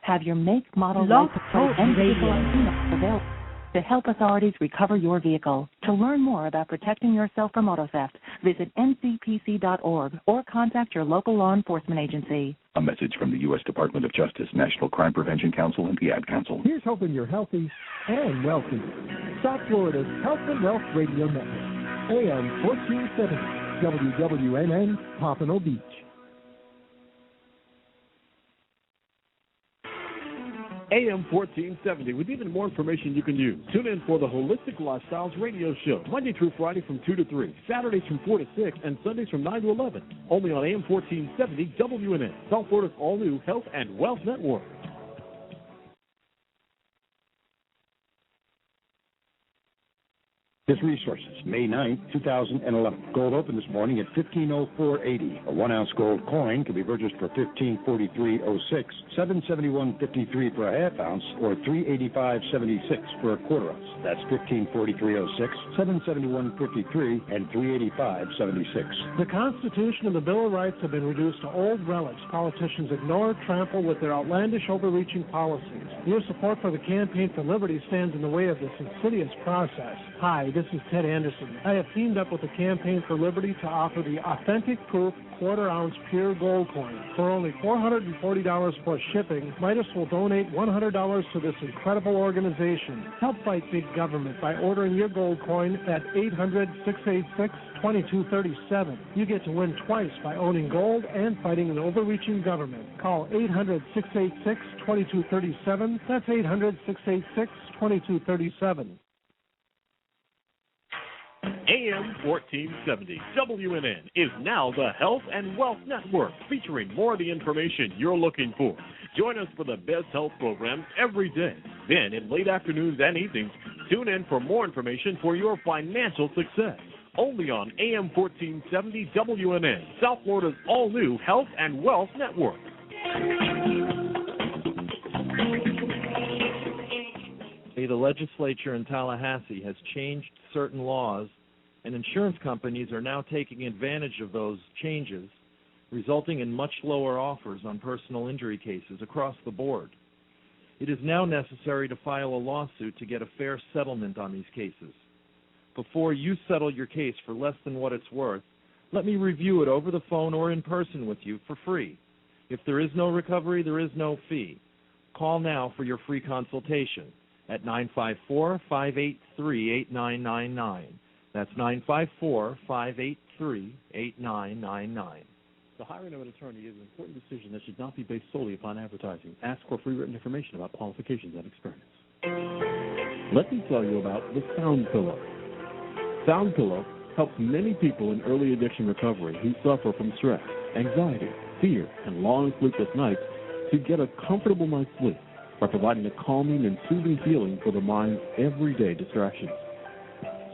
Have your make, model, Love license plate, and vehicle ID available to help authorities recover your vehicle. To learn more about protecting yourself from auto theft, visit ncpc.org or contact your local law enforcement agency. A message from the U.S. Department of Justice, National Crime Prevention Council, and the Ad Council. Here's hoping you're healthy and wealthy. South Florida's Health and Wealth Radio Network, AM 1470, WWNN, Pompano Beach. AM 1470 with even more information you can use. Tune in for the Holistic Lifestyles Radio Show, Monday through Friday from 2 to 3, Saturdays from 4 to 6, and Sundays from 9 to 11. Only on AM 1470 WNN, South Florida's all-new Health and Wealth Network. His resources, May 9th, 2011. Gold opened this morning at $15.0480. A 1-ounce gold coin can be purchased for $15.4306, $771.53 for a half ounce, or $385.76 for a quarter ounce. That's $15.4306, $771.53, and $385.76. The Constitution and the Bill of Rights have been reduced to old relics politicians ignore, trample with their outlandish, overreaching policies. Your support for the Campaign for Liberty stands in the way of this insidious process. Hi, this is Ted Anderson. I have teamed up with the Campaign for Liberty to offer the authentic proof quarter-ounce pure gold coin. For only $440 plus shipping, Midas will donate $100 to this incredible organization. Help fight big government by ordering your gold coin at 800-686-2237. You get to win twice by owning gold and fighting an overreaching government. Call 800-686-2237. That's 800-686-2237. AM 1470 WNN is now the Health and Wealth Network, featuring more of the information you're looking for. Join us for the best health programs every day. Then, in late afternoons and evenings, tune in for more information for your financial success. Only on AM 1470 WNN, South Florida's all-new Health and Wealth Network. The legislature in Tallahassee has changed certain laws, and insurance companies are now taking advantage of those changes, resulting in much lower offers on personal injury cases across the board. It is now necessary to file a lawsuit to get a fair settlement on these cases. Before you settle your case for less than what it's worth, let me review it over the phone or in person with you for free. If there is no recovery, there is no fee. Call now for your free consultation at 954-583-8999. That's 954-583-8999. The hiring of an attorney is an important decision that should not be based solely upon advertising. Ask for free written information about qualifications and experience. Let me tell you about the Sound Pillow. Sound Pillow helps many people in early addiction recovery who suffer from stress, anxiety, fear, and long sleepless nights to get a comfortable night's sleep by providing a calming and soothing feeling for the mind's everyday distractions.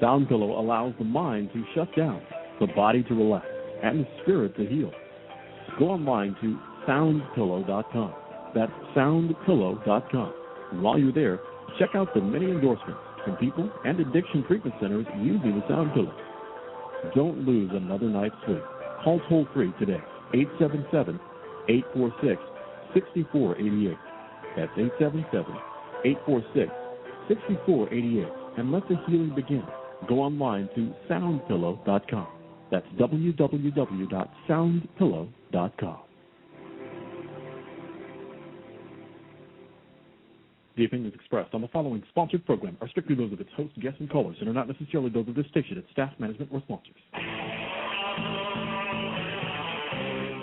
Sound Pillow allows the mind to shut down, the body to relax, and the spirit to heal. Go online to soundpillow.com. That's soundpillow.com. And while you're there, check out the many endorsements from people and addiction treatment centers using the Sound Pillow. Don't lose another night's sleep. Call toll-free today, 877-846-6488. That's 877-846-6488. And let the healing begin. Go online to soundpillow.com. That's www.soundpillow.com. The opinions expressed on the following sponsored program are strictly those of its hosts, guests, and callers, and are not necessarily those of this station, its staff, management, or sponsors.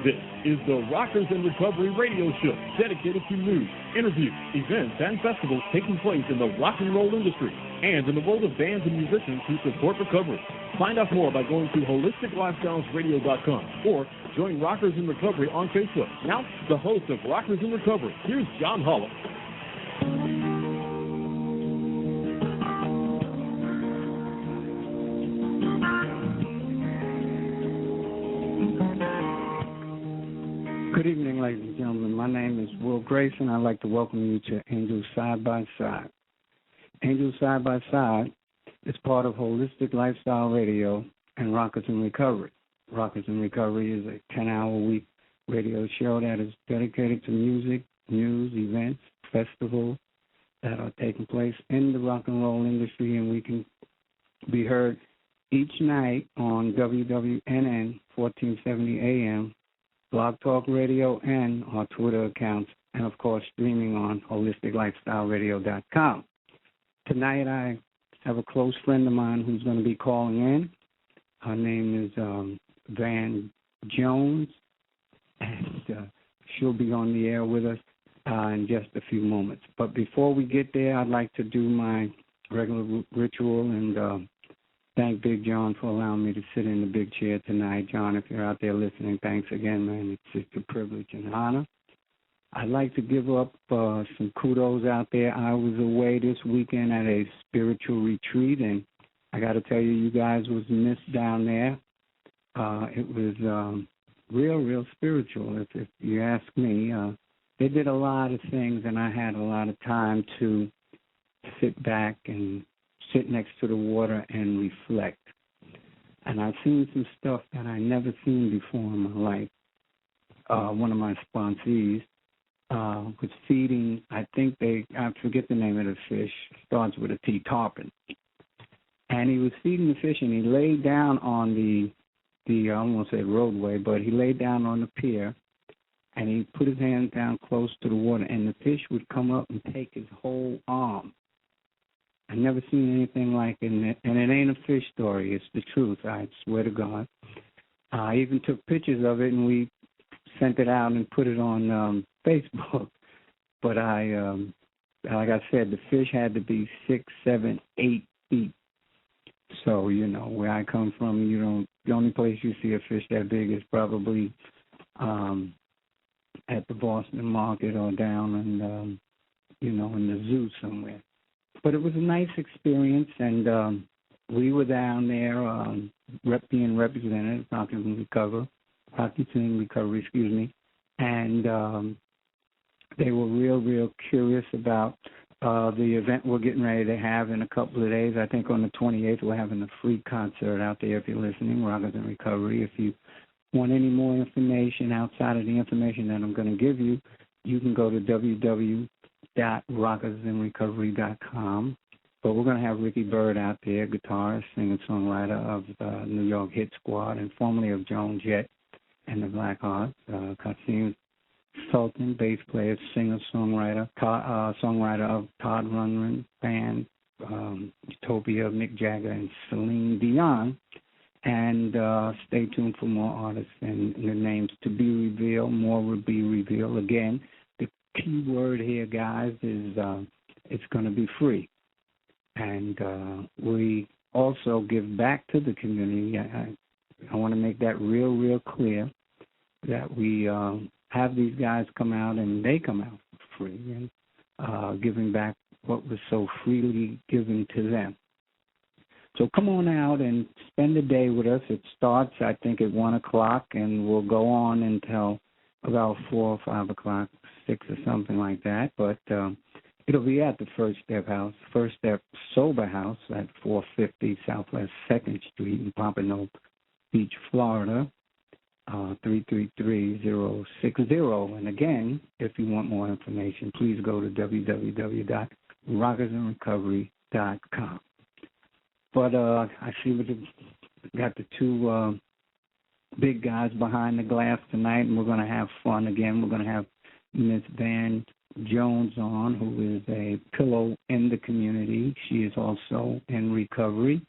This is the Rockers in Recovery radio show, dedicated to news, interviews, events, and festivals taking place in the rock and roll industry and in the world of bands and musicians who support recovery. Find out more by going to holisticlifestylesradio.com or join Rockers in Recovery on Facebook. Now, the host of Rockers in Recovery, here's John Hollis. Good evening, ladies and gentlemen. My name is Will Grayson. I'd like to welcome you to Angels Side by Side. Angels Side by Side is part of Holistic Lifestyle Radio and Rockers in Recovery. Rockers in Recovery is a 10-hour-a-week radio show that is dedicated to music, news, events, festivals that are taking place in the rock and roll industry, and we can be heard each night on WWNN 1470 AM, Blog Talk Radio, and our Twitter accounts, and, of course, streaming on holisticlifestyleradio.com. Tonight I have a close friend of mine who's going to be calling in. Her name is Van Jones, and she'll be on the air with us in just a few moments. But before we get there, I'd like to do my regular ritual and thank Big John for allowing me to sit in the big chair tonight. John, if you're out there listening, thanks again, man. It's just a privilege and an honor. I'd like to give up some kudos out there. I was away this weekend at a spiritual retreat, and I got to tell you, you guys was missed down there. It was real spiritual, if you ask me. They did a lot of things, and I had a lot of time to sit back and sit next to the water and reflect. And I've seen some stuff that I never seen before in my life. One of my sponsees was feeding, I forget the name of the fish, starts with a T, tarpon. And he was feeding the fish, and he laid down on the I almost said roadway, but he laid down on the pier, and he put his hand down close to the water, and the fish would come up and take his whole arm. I've never seen anything like it, and it ain't a fish story. It's the truth, I swear to God. I even took pictures of it, and we sent it out and put it on Facebook. But like I said, the fish had to be 6, 7, 8 feet. So, where I come from, the only place you see a fish that big is probably at the Boston market or down in, in the zoo somewhere. But it was a nice experience, and we were down there being represented, Parkinson's Recovery, and they were real curious about the event we're getting ready to have in a couple of days. I think on the 28th we're having a free concert out there if you're listening, Rockers in Recovery. If you want any more information outside of the information that I'm going to give you, you can go to www.rockersinrecovery.com. But we're going to have Ricky Bird out there, guitarist, singer-songwriter of New York Hit Squad and formerly of Joan Jett and the Blackhearts. Kasim Sultan, bass player, singer-songwriter, songwriter of Todd Rundgren Band, Utopia, Mick Jagger, and Celine Dion. And stay tuned for more artists and the names to be revealed. More will be revealed. Again, the key word here, guys, is it's going to be free. And we also give back to the community. I want to make that real clear that we have these guys come out, and they come out for free, and giving back what was so freely given to them. So come on out and spend the day with us. It starts, I think, at 1 o'clock, and we'll go on until about 4 or 5 o'clock, 6 or something like that. But it'll be at the First Step Sober House at 450 Southwest 2nd Street in Pompano Beach, Florida, 333-060. And again, if you want more information, please go to www.rockersinrecovery.com. But I see we got the two big guys behind the glass tonight, and we're going to have fun again. We're going to have Miss Van Jones on, who is a pillow in the community. She is also in recovery,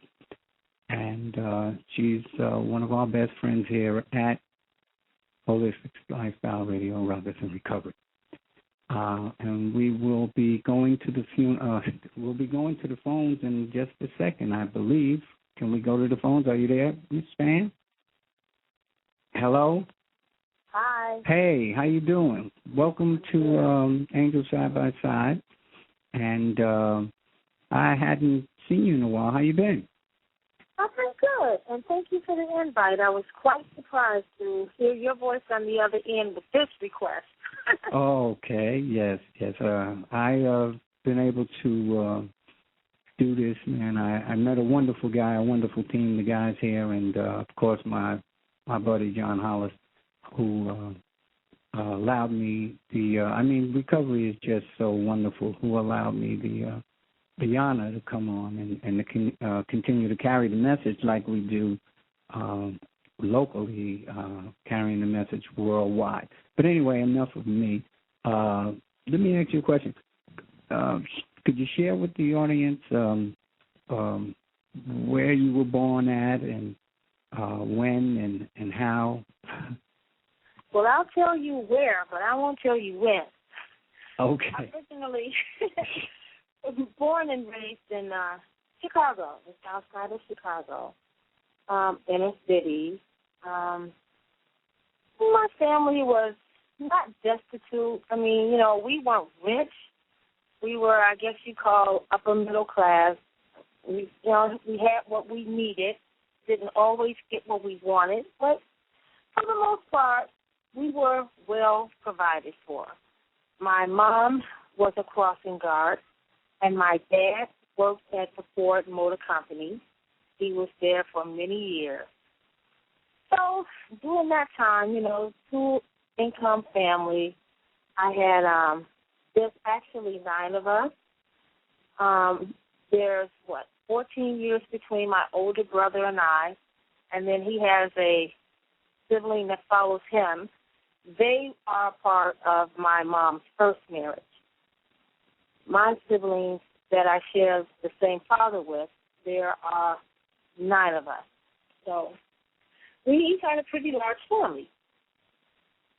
and she's one of our best friends here at Holistic Lifestyle Radio, Rockers in Recovery. And we will be going to the phones in just a second, I believe. Can we go to the phones? Are you there, Miss Van? Hello. Hi. Hey, how you doing? Welcome to Angel Side by Side. And I hadn't seen you in a while. How you been? I've been good, and thank you for the invite. I was quite surprised to hear your voice on the other end with this request. Okay, yes. I've been able to do this, man. I met a wonderful guy, a wonderful team, the guys here, and, of course, my buddy John Hollis, who allowed me recovery is just so wonderful, who allowed me the honor to come on and to continue to carry the message like we do locally, carrying the message worldwide. But anyway, enough of me. Let me ask you a question. Could you share with the audience where you were born at and when and how? Well, I'll tell you where, but I won't tell you when. Okay. Originally, I was born and raised in Chicago, the south side of Chicago, inner city. My family was not destitute. I mean, we weren't rich. We were, I guess you call, upper middle class. We had what we needed. Didn't always get what we wanted, but for the most part, we were well provided for. My mom was a crossing guard, and my dad worked at the Ford Motor Company. He was there for many years. So during that time, two-income family, I had, there's actually 9 of us. There's, 14 years between my older brother and I, and then he has a sibling that follows him. They are part of my mom's first marriage. My siblings that I share the same father with, there are 9 of us. So we each had a pretty large family.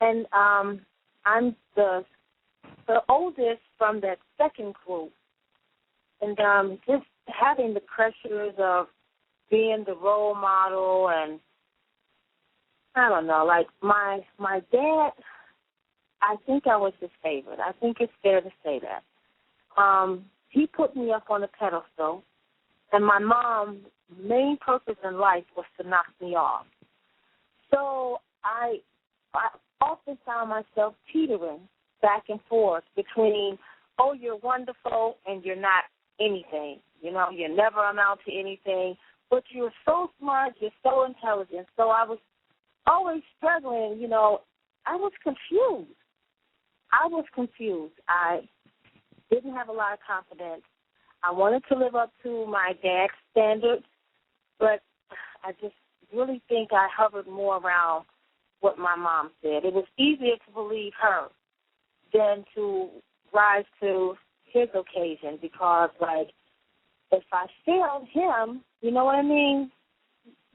And I'm the oldest from that second group. And just having the pressures of being the role model and, I don't know, like my dad, I think I was his favorite. I think it's fair to say that. He put me up on a pedestal, and my mom's main purpose in life was to knock me off. So I often found myself teetering back and forth between, oh, you're wonderful, and you're not anything. You never amount to anything, but you're so smart, you're so intelligent. So I was always struggling, I was confused. I didn't have a lot of confidence. I wanted to live up to my dad's standards, but I just really think I hovered more around what my mom said. It was easier to believe her than to rise to his occasion because, if I failed him, you know what I mean?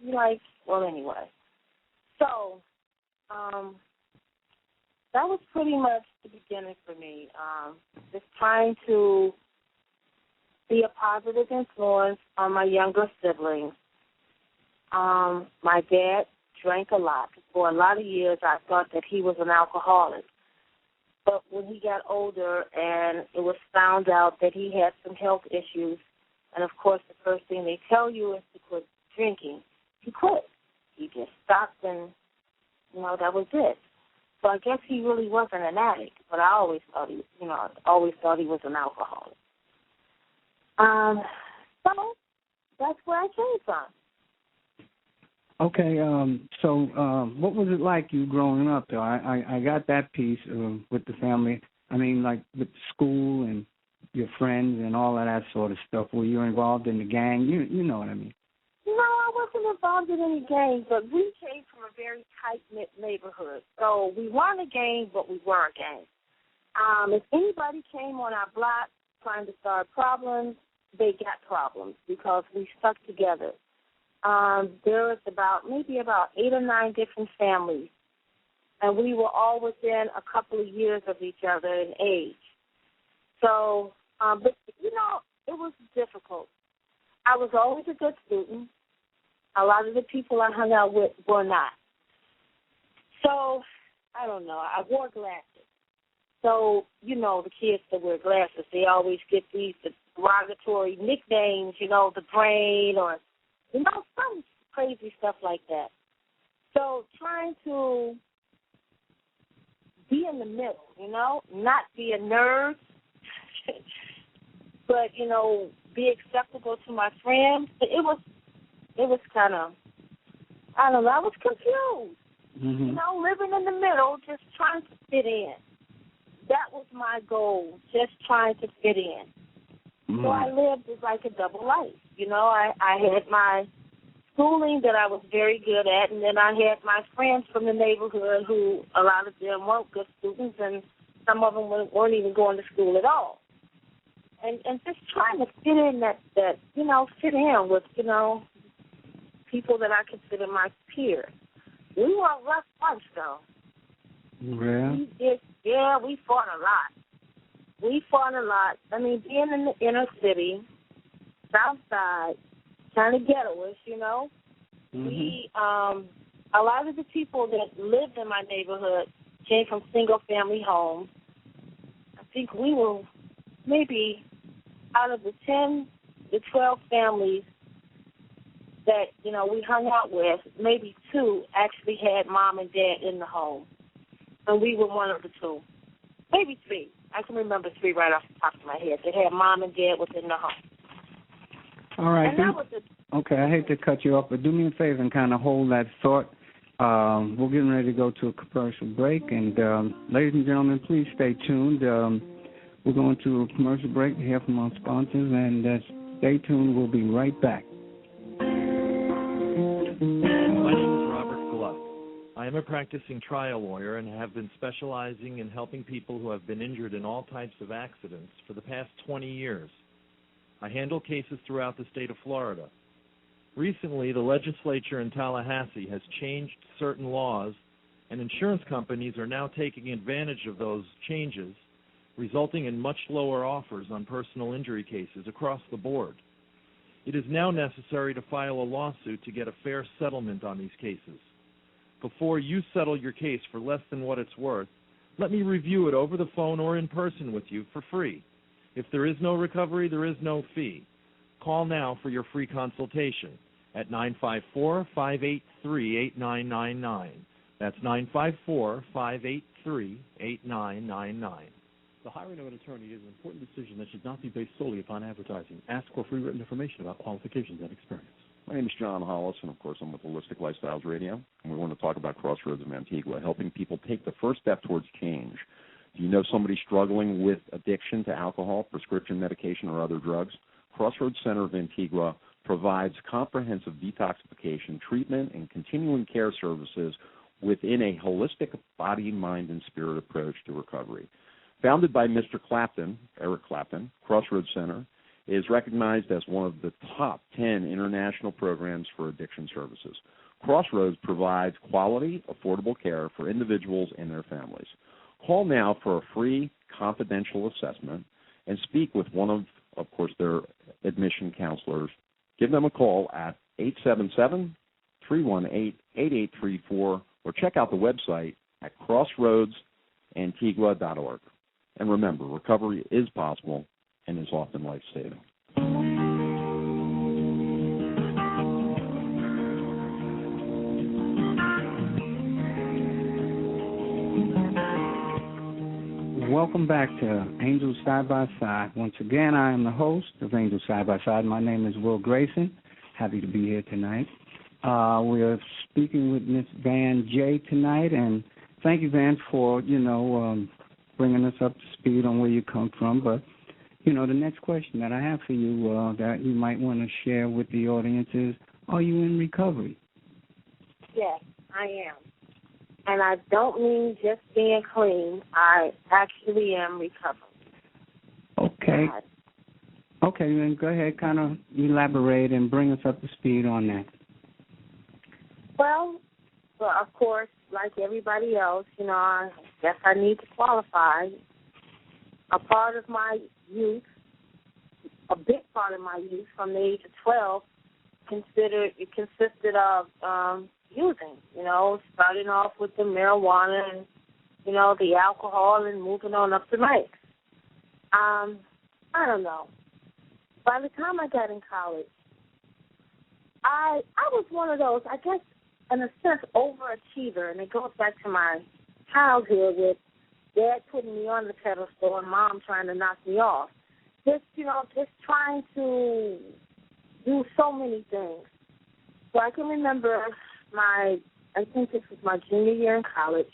Anyway. So, that was pretty much the beginning for me. Just trying to be a positive influence on my younger siblings. My dad drank a lot. For a lot of years, I thought that he was an alcoholic. But when he got older and it was found out that he had some health issues, and, of course, the first thing they tell you is to quit drinking, he quit. He just stopped and, that was it. So I guess he really wasn't an addict, but I always thought he was an alcoholic. So that's where I came from. Okay, so what was it like you growing up, though? I got that piece with the family. I mean, like with school and your friends and all of that sort of stuff. Were you involved in the gang? You know what I mean. No, I wasn't involved in any gangs, but we came from a very tight-knit neighborhood. So we weren't a gang, but we were a gang. If anybody came on our block trying to start problems, they got problems because we stuck together. There was maybe about 8 or 9 different families, and we were all within a couple of years of each other in age. So, but, it was difficult. I was always a good student. A lot of the people I hung out with were not. So, I don't know. I wore glasses. So, the kids that wear glasses, they always get these derogatory nicknames, the brain or, some crazy stuff like that. So trying to be in the middle, not be a nerd, but, be acceptable to my friends. It was kind of, I don't know, I was confused. Mm-hmm. Living in the middle, just trying to fit in. That was my goal, just trying to fit in. Mm-hmm. So I lived like a double life. I had my schooling that I was very good at, and then I had my friends from the neighborhood who, a lot of them weren't good students, and some of them weren't even going to school at all. And just trying to fit in fit in with, people that I consider my peers. We were a rough bunch, though. Yeah. We fought a lot. I mean, being in the inner city, South Side, kind of ghetto-ish, we, a lot of the people that lived in my neighborhood came from single-family homes. I think we were maybe out of the 10 to 12 families that, we hung out with, maybe 2 actually had mom and dad in the home. And we were one of the 2. Maybe 3. I can remember 3 right off the top of my head that had mom and dad within the home. All right. Okay, I hate to cut you off, but do me a favor and kind of hold that thought. We're getting ready to go to a commercial break. And, ladies and gentlemen, please stay tuned. We're going to a commercial break to hear from our sponsors, and stay tuned. We'll be right back. My name is Robert Gluck. I am a practicing trial lawyer and have been specializing in helping people who have been injured in all types of accidents for the past 20 years. I handle cases throughout the state of Florida. Recently, the legislature in Tallahassee has changed certain laws, and insurance companies are now taking advantage of those changes, resulting in much lower offers on personal injury cases across the board. It is now necessary to file a lawsuit to get a fair settlement on these cases. Before you settle your case for less than what it's worth, let me review it over the phone or in person with you for free. If there is no recovery, there is no fee. Call now for your free consultation at 954-583-8999. That's 954-583-8999. The hiring of an attorney is an important decision that should not be based solely upon advertising. Ask for free written information about qualifications and experience. My name is John Hollis, and of course I'm with Holistic Lifestyles Radio, and we want to talk about Crossroads of Antigua, helping people take the first step towards change. Do you know somebody struggling with addiction to alcohol, prescription medication, or other drugs? Crossroads Center of Antigua provides comprehensive detoxification, treatment, and continuing care services within a holistic body, mind, and spirit approach to recovery. Founded by Mr. Clapton, Eric Clapton, Crossroads Center is recognized as one of the top 10 international programs for addiction services. Crossroads provides quality, affordable care for individuals and their families. Call now for a free confidential assessment and speak with one of course, their admission counselors. Give them a call at 877-318-8834 or check out the website at crossroadsantigua.org. And remember, recovery is possible and is often life-saving. Welcome back to Angels Side by Side. Once again, I am the host of Angels Side by Side. My name is Will Grayson. Happy to be here tonight. We are speaking with Miss Van J tonight, and thank you, Van, for bringing us up to speed on where you come from. But the next question that I have for you that you might want to share with the audience is: are you in recovery? Yes, I am. And I don't mean just being clean. I actually am recovering. Okay. Okay, then go ahead, kind of elaborate and bring us up to speed on that. Well, of course, like everybody else, I guess I need to qualify. A part of my youth, a big part of my youth from the age of 12, consisted of using, starting off with the marijuana and, the alcohol and moving on up the ranks. I don't know. By the time I got in college, I was one of those, I guess, in a sense, overachiever, and it goes back to my childhood with Dad putting me on the pedestal and Mom trying to knock me off. Just trying to do so many things. So I can remember my I think this was my junior year in college.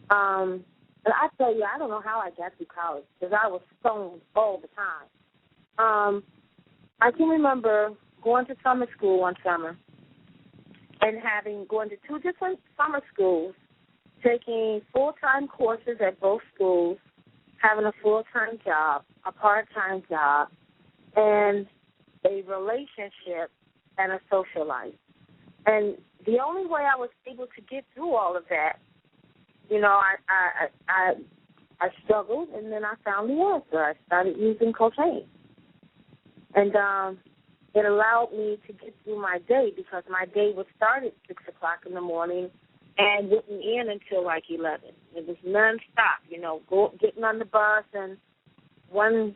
And I tell you, I don't know how I got through college because I was stoned all the time. I can remember going to summer school one summer and going to two different summer schools, taking full-time courses at both schools, having a full-time job, a part-time job, and a relationship and a social life. And the only way I was able to get through all of that, you know, I struggled, and then I found the answer. I started using cocaine. And it allowed me to get through my day because my day would start at 6 o'clock in the morning and wouldn't end until like 11. It was nonstop, you know, getting on the bus and one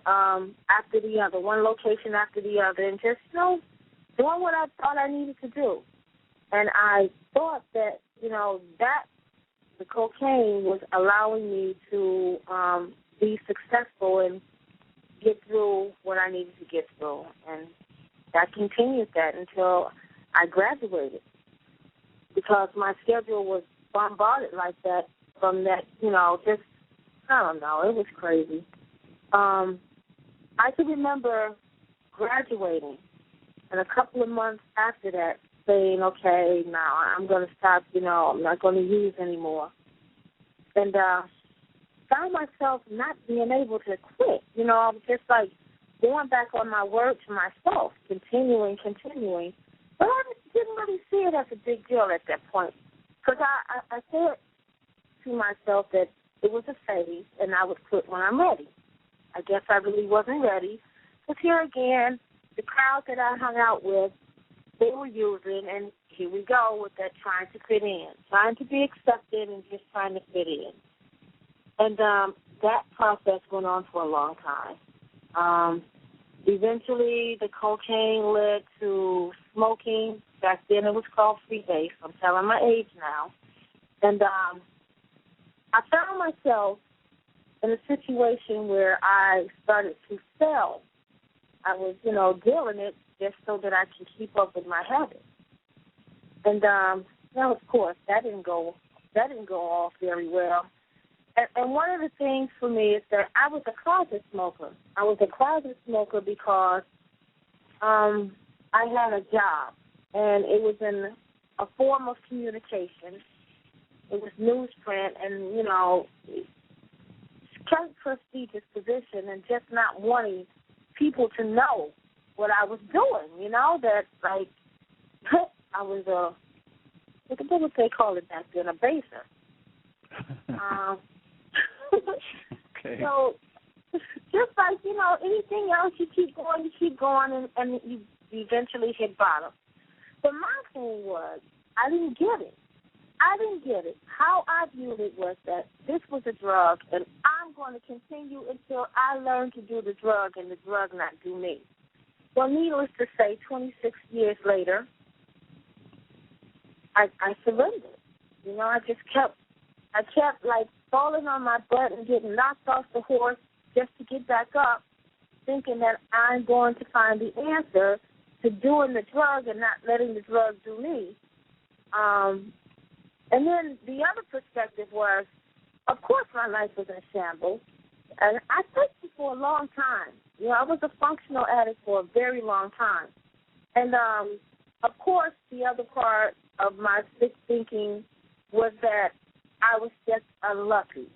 after the other, one location after the other, and just, you know, doing what I thought I needed to do. And I thought that, you know, that the cocaine was allowing me to be successful and get through what I needed to get through. And that continued that until I graduated because my schedule was bombarded like that from that, you know, just, I don't know, it was crazy. I can remember graduating and a couple of months after that saying, okay, now I'm going to stop, you know, I'm not going to use anymore. And found myself not being able to quit. You know, I was just like going back on my word to myself, continuing. But I didn't really see it as a big deal at that point because I said to myself that it was a phase and I would quit when I'm ready. I guess I really wasn't ready. But here again, the crowd that I hung out with, they were using, and here we go with that trying to fit in, trying to be accepted and just trying to fit in. And that process went on for a long time. Eventually, the cocaine led to smoking. Back then, it was called freebase. I'm telling my age now. And I found myself in a situation where I started to sell. I was, you know, dealing it just so that I can keep up with my habits. And now, of course, that didn't go off very well. And one of the things for me is that I was a closet smoker. I was a closet smoker because I had a job, and it was in a form of communication. It was newsprint, and, you know, quite prestigious position, and just not wanting people to know what I was doing, you know, that, like, I was what did they call it back then, a baser. Okay. So, just like, you know, anything else, you keep going, and you eventually hit bottom. But my thing was, I didn't get it. How I viewed it was that this was a drug, and I'm going to continue until I learn to do the drug and the drug not do me. Well, needless to say, 26 years later, I surrendered. You know, I kept like falling on my butt and getting knocked off the horse just to get back up, thinking that I'm going to find the answer to doing the drug and not letting the drug do me. And then the other perspective was, of course, my life was in shambles, and I took it for a long time. You know, I was a functional addict for a very long time. And, of course, the other part of my sick thinking was that I was just unlucky.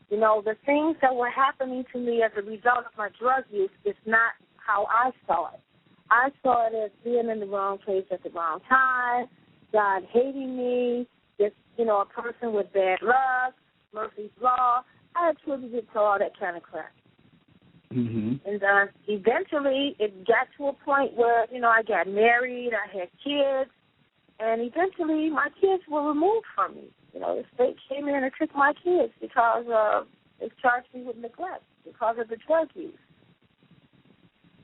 You know, the things that were happening to me as a result of my drug use is not how I saw it. I saw it as being in the wrong place at the wrong time, God hating me, just, you know, a person with bad luck, Murphy's Law. I attributed it to all that kind of crap. Mm-hmm. And eventually it got to a point where, you know, I got married, I had kids, and eventually my kids were removed from me. You know, the state came in and took my kids because they charged me with neglect because of the drug use.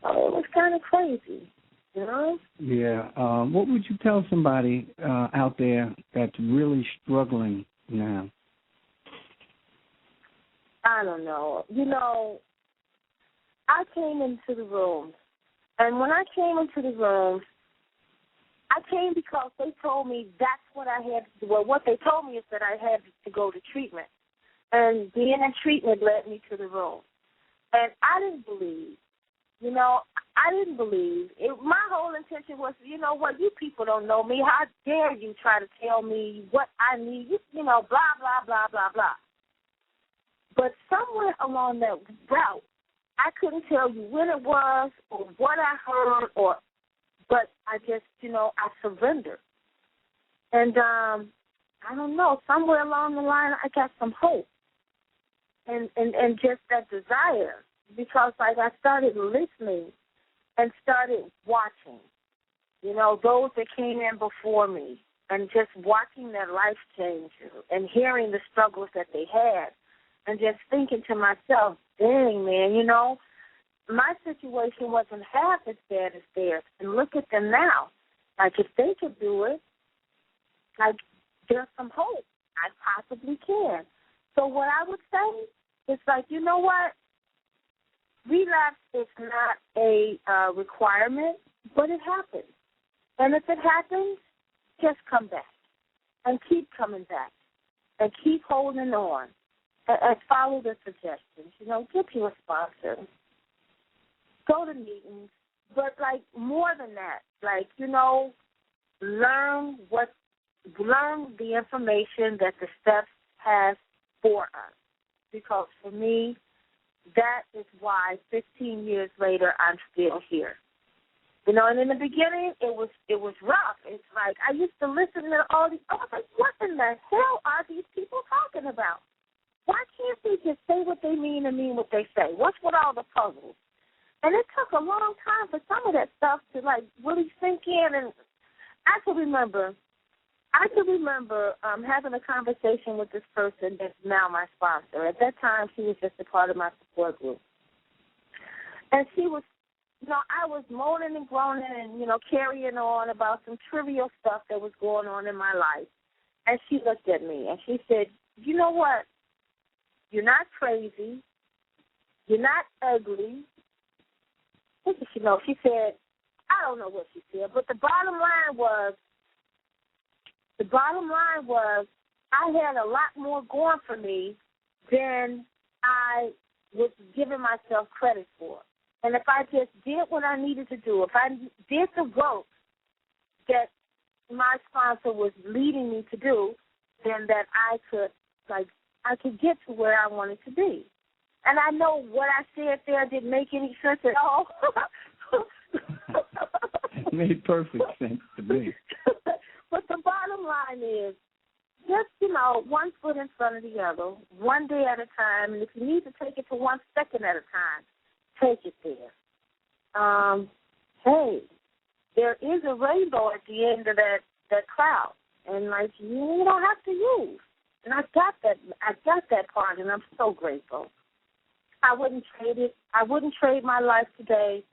So it was kind of crazy, you know? Yeah. What would you tell somebody out there that's really struggling now? I don't know. You know, I came into the room, and when I came into the room, I came because they told me that's what I had to do. Well, what they told me is that I had to go to treatment. And being in treatment led me to the room. And I didn't believe. I didn't believe. My whole intention was, you know what, you people don't know me. How dare you try to tell me what I need, blah, blah, blah, blah, blah. But somewhere along that route, I couldn't tell you when it was or what I heard, but I just, I surrendered. And I don't know, somewhere along the line, I got some hope and just that desire. Because, I started listening and started watching, those that came in before me and just watching their life change and hearing the struggles that they had and just thinking to myself, dang, man, my situation wasn't half as bad as theirs. And look at them now. If they could do it, there's some hope. I possibly can. So what I would say is you know what? Relapse is not a requirement, but it happens. And if it happens, just come back and keep coming back and keep holding on and follow the suggestions. Get you a sponsor. Go to meetings. But, more than that, learn the information that the steps has for us. Because for me, that is why 15 years later I'm still here. And in the beginning it was rough. It's I used to listen to all these. I was like, what in the hell are these people talking about? Why can't they just say what they mean and mean what they say? What's with all the puzzles? And it took a long time for some of that stuff to really sink in. And I can remember having a conversation with this person that's now my sponsor. At that time, she was just a part of my support group. And she was, I was moaning and groaning and, carrying on about some trivial stuff that was going on in my life. And she looked at me and she said, you know what? You're not crazy. You're not ugly. What did she know? She said, I don't know what she said, but the bottom line was, I had a lot more going for me than I was giving myself credit for. And if I just did what I needed to do, if I did the work that my sponsor was leading me to do, then that I could get to where I wanted to be. And I know what I said there didn't make any sense at all. It made perfect sense to me. But the bottom line is just, one foot in front of the other, one day at a time. And if you need to take it to 1 second at a time, take it there. Hey, there is a rainbow at the end of that cloud. And, you don't have to use. And I got that part, and I'm so grateful. I wouldn't trade it. I wouldn't trade my life today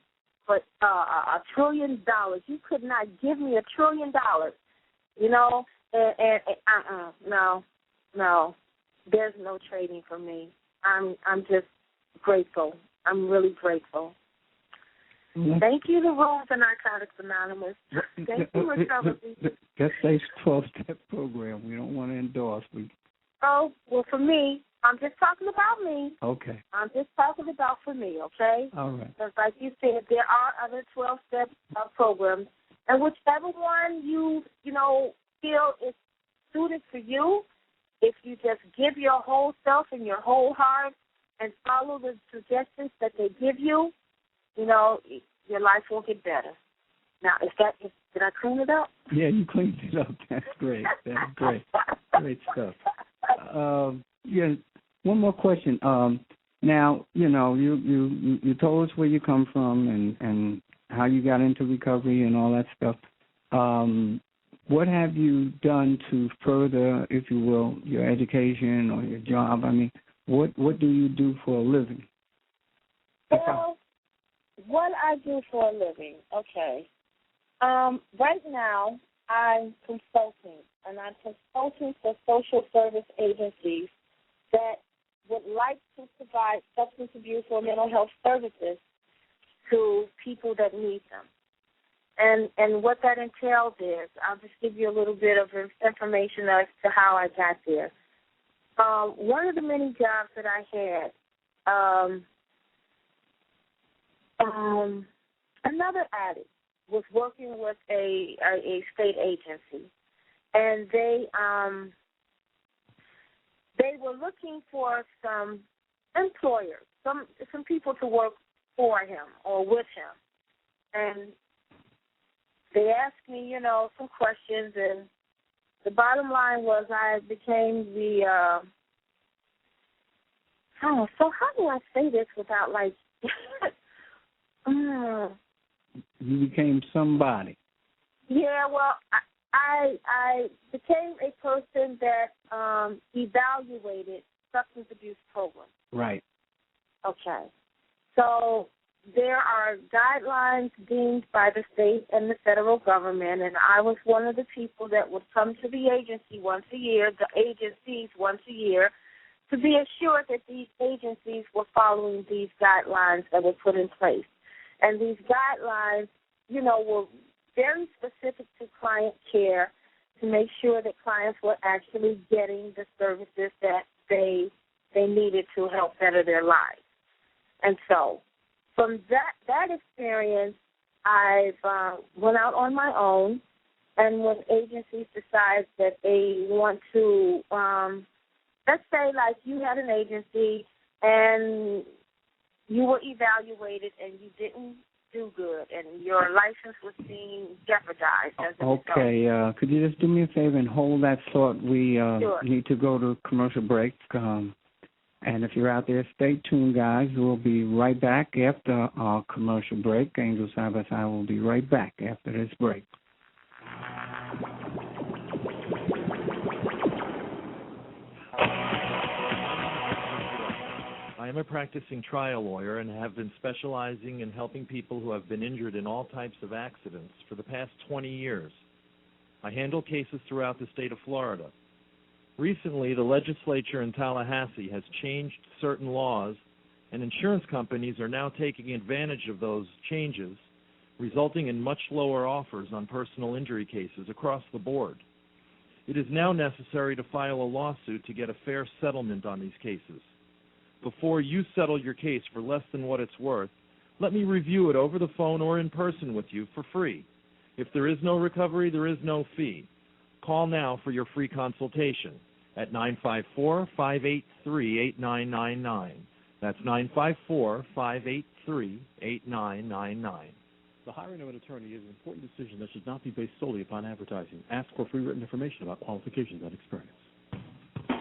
for $1 trillion. You could not give me $1 trillion. No, there's no trading for me. I'm just grateful. I'm really grateful. Thank you to Rules and Narcotics Anonymous. Thank you, Recovery. That's a 12-step program. We don't want to endorse. Oh, well, for me, I'm just talking about me. Okay. I'm just talking about for me, okay? All right. Because like you said, there are other 12-step programs, and whichever one you feel is suited for you, if you just give your whole self and your whole heart and follow the suggestions that they give you, your life will get better. Now, did I clean it up? Yeah, you cleaned it up. That's great. That's great. Great stuff. One more question. Now, you told us where you come from and how you got into recovery and all that stuff. What have you done to further, if you will, your education or your job? I mean, what do you do for a living? Well, what I do for a living, okay. Right now, I'm consulting, and I'm consulting for social service agencies that would like to provide substance abuse or mental health services to people that need them. And what that entails is, I'll just give you a little bit of information as to how I got there. One of the many jobs that I had, another addict was working with a state agency, and they were looking for some employers, some people to work for him or with him, and they asked me, some questions, and the bottom line was I became the, so how do I say this without, like, You became somebody. Yeah, well, I became a person that evaluated substance abuse programs. Right. Okay. So there are guidelines deemed by the state and the federal government, and I was one of the people that would come to the agencies once a year, to be assured that these agencies were following these guidelines that were put in place. And these guidelines, were very specific to client care to make sure that clients were actually getting the services that they needed to help better their lives. And so from that experience, I've went out on my own, and when agencies decide that they want to, let's say like you had an agency and you were evaluated and you didn't do good and your license was being jeopardized. Okay, could you just do me a favor and hold that thought? We Sure. need to go to commercial break. And if you're out there, stay tuned, guys. We'll be right back after our commercial break. Angel Side by Side will be right back after this break. I am a practicing trial lawyer and have been specializing in helping people who have been injured in all types of accidents for the past 20 years. I handle cases throughout the state of Florida. Recently, the legislature in Tallahassee has changed certain laws, and insurance companies are now taking advantage of those changes, resulting in much lower offers on personal injury cases across the board. It is now necessary to file a lawsuit to get a fair settlement on these cases. Before you settle your case for less than what it's worth, let me review it over the phone or in person with you for free. If there is no recovery, there is no fee. Call now for your free consultation at 954-583-8999. That's 954-583-8999. The hiring of an attorney is an important decision that should not be based solely upon advertising. Ask for free written information about qualifications and experience.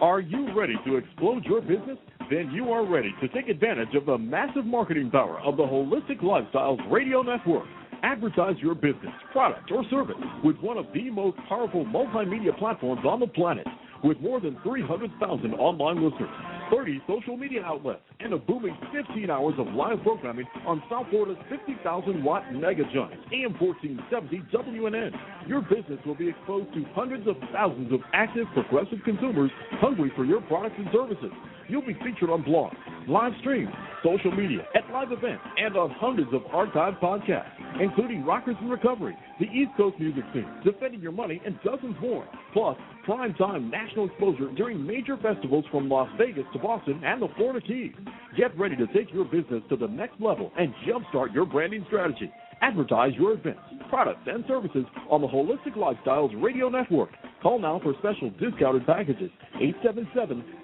Are you ready to explode your business? Then you are ready to take advantage of the massive marketing power of the Holistic Lifestyles Radio Network. Advertise your business, product, or service with one of the most powerful multimedia platforms on the planet. With more than 300,000 online listeners, 30 social media outlets, and a booming 15 hours of live programming on South Florida's 50,000-watt mega giant, AM 1470 WNN. Your business will be exposed to hundreds of thousands of active, progressive consumers hungry for your products and services. You'll be featured on blogs, live streams, social media, at live events, and on hundreds of archived podcasts, including Rockers in Recovery, the East Coast music scene, Defending Your Money, and dozens more. Plus, prime-time national exposure during major festivals from Las Vegas to Boston and the Florida Keys. Get ready to take your business to the next level and jumpstart your branding strategy. Advertise your events, products, and services on the Holistic Lifestyles Radio Network. Call now for special discounted packages,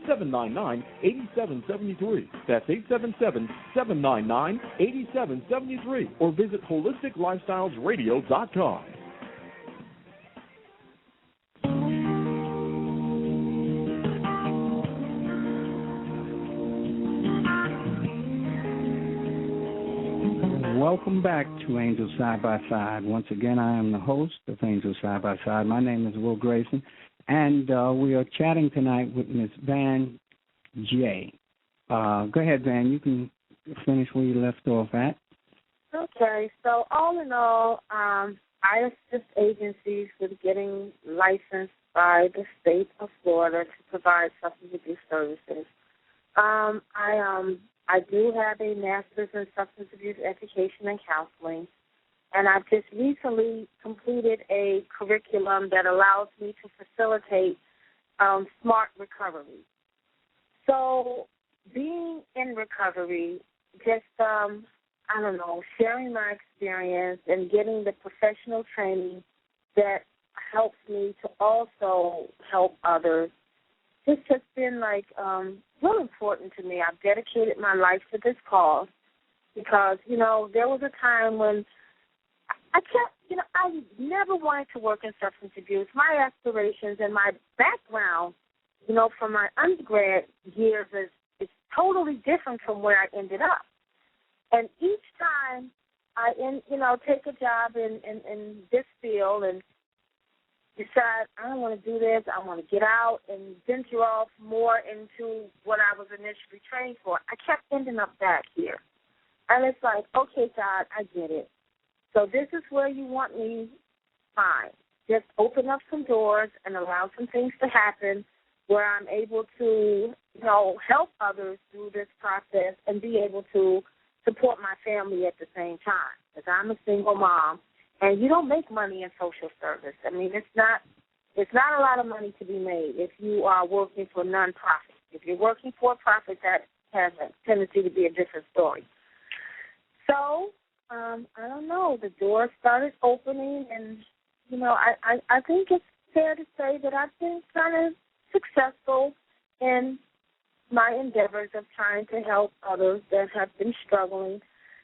877-799-8773. That's 877-799-8773. Or visit HolisticLifestylesRadio.com. Welcome back to Angel Side by Side. Once again, I am the host of Angel Side by Side. My name is Will Grayson, and we are chatting tonight with Ms. Van J. Go ahead, Van. You can finish where you left off at. Okay. So all in all, I assist agencies with getting licensed by the state of Florida to provide substance abuse services. I do have a master's in substance abuse education and counseling. And I've just recently completed a curriculum that allows me to facilitate smart recovery. So being in recovery, just, sharing my experience and getting the professional training that helps me to also help others, this has been, real important to me. I've dedicated my life to this cause because, there was a time when I never wanted to work in substance abuse. My aspirations and my background, from my undergrad years is totally different from where I ended up. And each time I, take a job in this field and decide I don't want to do this, I want to get out and venture off more into what I was initially trained for, I kept ending up back here. And it's like, okay, God, I get it. So this is where you want me, fine. Just open up some doors and allow some things to happen where I'm able to, help others through this process and be able to support my family at the same time. Because I'm a single mom, and you don't make money in social service. I mean, it's not a lot of money to be made if you are working for nonprofit. If you're working for a profit, that has a tendency to be a different story. So, I don't know, the doors started opening, and, I think it's fair to say that I've been kind of successful in my endeavors of trying to help others that have been struggling.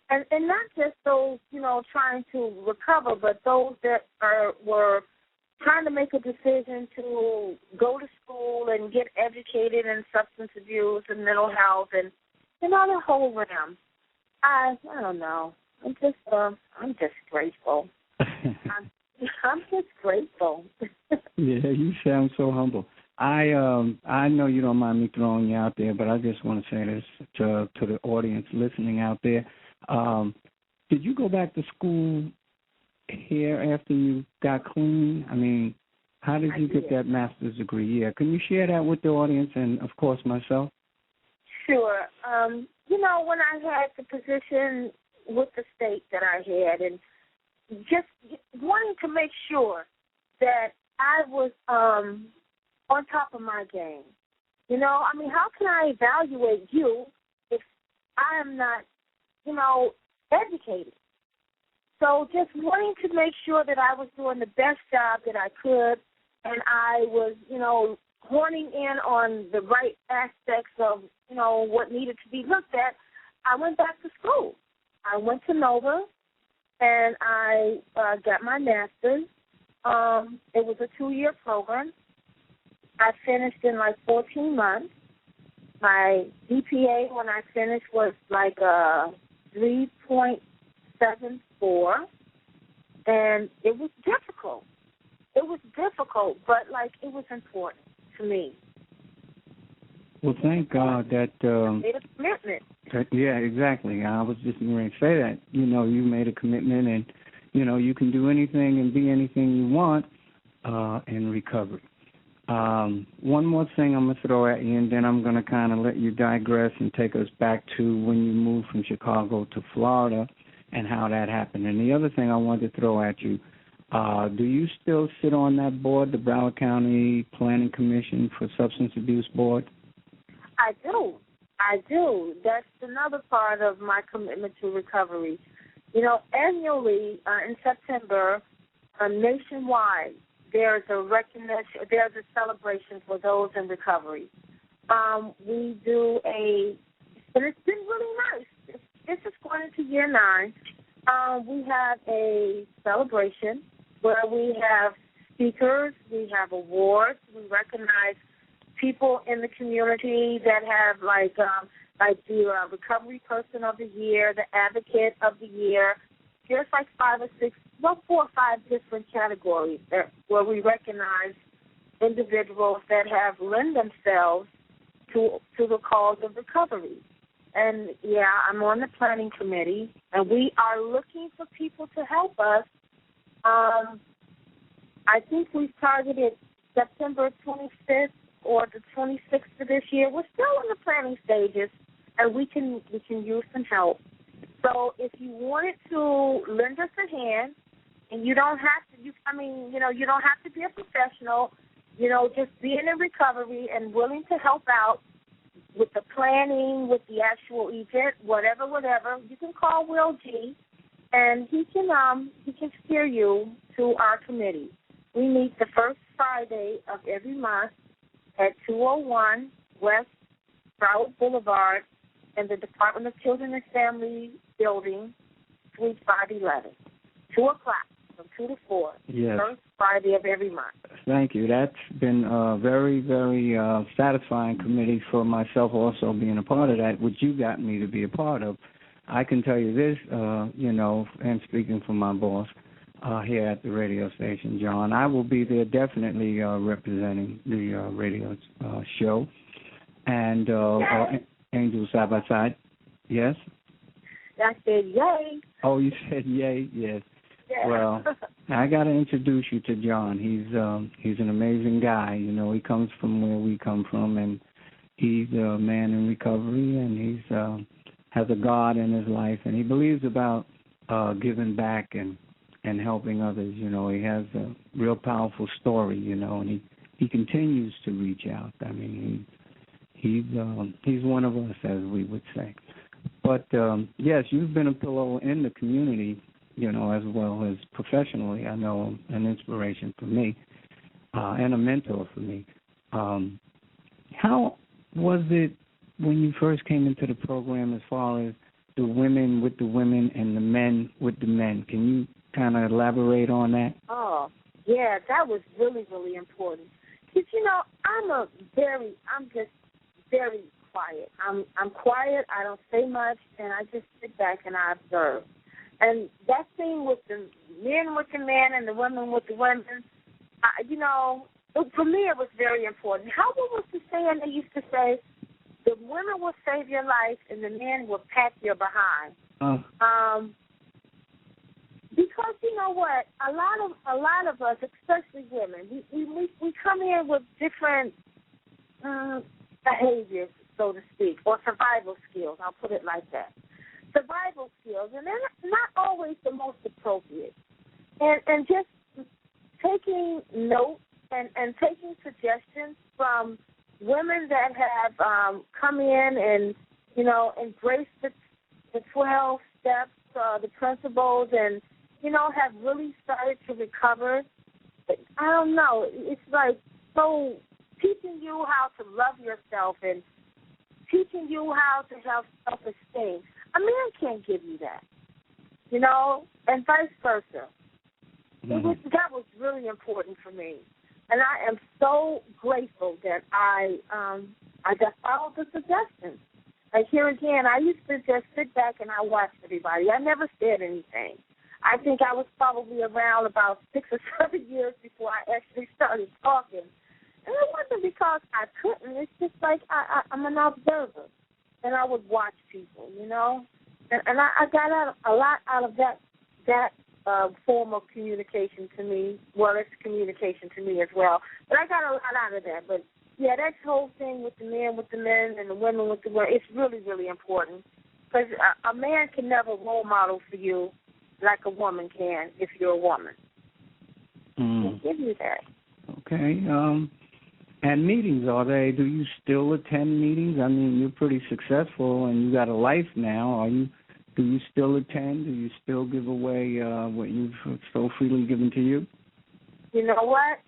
And not just those, trying to recover, but those that were trying to make a decision to go to school and get educated in substance abuse and mental health and, the whole realm. I don't know. I'm just grateful. I'm just grateful. Yeah, you sound so humble. I know you don't mind me throwing you out there, but I just want to say this to the audience listening out there. Did you go back to school here after you got clean? I mean, how did you get that master's degree? Yeah, can you share that with the audience and, of course, myself? Sure. When I had the position with the state that I had and just wanting to make sure that I was on top of my game. How can I evaluate you if I am not, educated? So just wanting to make sure that I was doing the best job that I could, and I was, honing in on the right aspects of, what needed to be looked at, I went back to school. I went to Nova, and I got my master's. It was a 2-year program. I finished in 14 months. My GPA when I finished was 3.74, and it was difficult. It was difficult, but it was important to me. Well, thank God that made a commitment. Yeah, exactly. I was just going to say that. You made a commitment, and you can do anything and be anything you want in recovery. One more thing I'm going to throw at you, and then I'm going to kind of let you digress and take us back to when you moved from Chicago to Florida and how that happened. And the other thing I wanted to throw at you, do you still sit on that board, the Broward County Planning Commission for Substance Abuse Board? I do. That's another part of my commitment to recovery. Annually in September, nationwide, there's a celebration for those in recovery. We do and it's been really nice. This is going into year 9. We have a celebration where we have speakers, we have awards, we recognize people in the community that have the Recovery Person of the Year, the Advocate of the Year. There's 4 or 5 different categories where we recognize individuals that have lent themselves to the cause of recovery. And, I'm on the planning committee, and we are looking for people to help us. I think we've targeted September 25th or the 26th of this year. We're still in the planning stages, and we can use some help. So if you wanted to lend us a hand, and you don't have to, you don't have to be a professional, just being in recovery and willing to help out with the planning, with the actual event, whatever, you can call Will G, and he can steer you to our committee. We meet the first Friday of every month at 201 West Broward Boulevard in the Department of Children and Family Building, Suite 511, 2 o'clock. From 2 to 4, yes. First Friday of every month. Thank you. That's been a very, very satisfying committee for myself also being a part of that, which you got me to be a part of. I can tell you this, and speaking for my boss here at the radio station, John, I will be there definitely representing the radio show and Angels Side by Side. Yes? I said yay. Oh, you said yay? Yes. Yeah. Well, I got to introduce you to John. He's an amazing guy. He comes from where we come from, and he's a man in recovery, and he's has a God in his life, and he believes about giving back and helping others. He has a real powerful story. And he continues to reach out. I mean, he's one of us, as we would say. But yes, you've been a pillow in the community, as well as professionally. I know an inspiration for me and a mentor for me. How was it when you first came into the program as far as the women with the women and the men with the men? Can you kind of elaborate on that? Oh, yeah, that was really, really important. Because, I'm just very quiet. I'm quiet, I don't say much, and I just sit back and I observe. And that thing with the men with the men and the women with the women, for me it was very important. What was the saying they used to say? The women will save your life and the men will pack your behind. Because you know what, a lot of us, especially women, we come in with different behaviors, so to speak, or survival skills. I'll put it like that. Survival skills, and they're not always the most appropriate. And just taking notes and taking suggestions from women that have come in and, embraced the 12 steps, the principles, and, have really started to recover. I don't know. It's like so teaching you how to love yourself and teaching you how to have self-esteem. A man can't give you that, and vice versa. Mm-hmm. That was really important for me, and I am so grateful that I just followed the suggestions. Like here again, I used to just sit back and I watched everybody. I never said anything. I think I was probably around about 6 or 7 years before I actually started talking, and it wasn't because I couldn't. It's just like I'm an observer. And I would watch people, and I got a lot out of that form of communication to me. Well, it's communication to me as well, but I got a lot out of that. But yeah, that whole thing with the men and the women with the women, it's really, really important because a man can never role model for you like a woman can if you're a woman. I'll give you that. Okay. And meetings, do you still attend meetings? I mean, you're pretty successful and you got a life now. Do you still attend? Do you still give away what you've so freely given to you? You know what?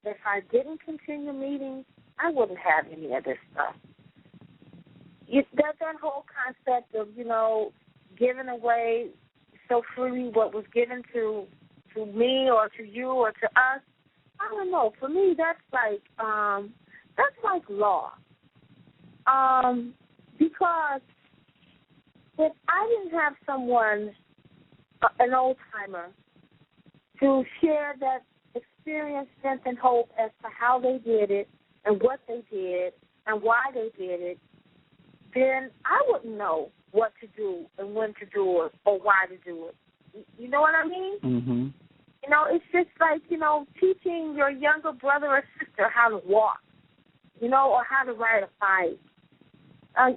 If I didn't continue meetings, I wouldn't have any of this stuff. That whole concept of, giving away so freely what was given to me or to you or to us, I don't know. For me, that's like law. Because if I didn't have someone, an old timer, to share that experience, strength, and hope as to how they did it and what they did and why they did it, then I wouldn't know what to do and when to do it or why to do it. You know what I mean? Mm-hmm. It's just like, teaching your younger brother or sister how to walk, or how to ride a bike. I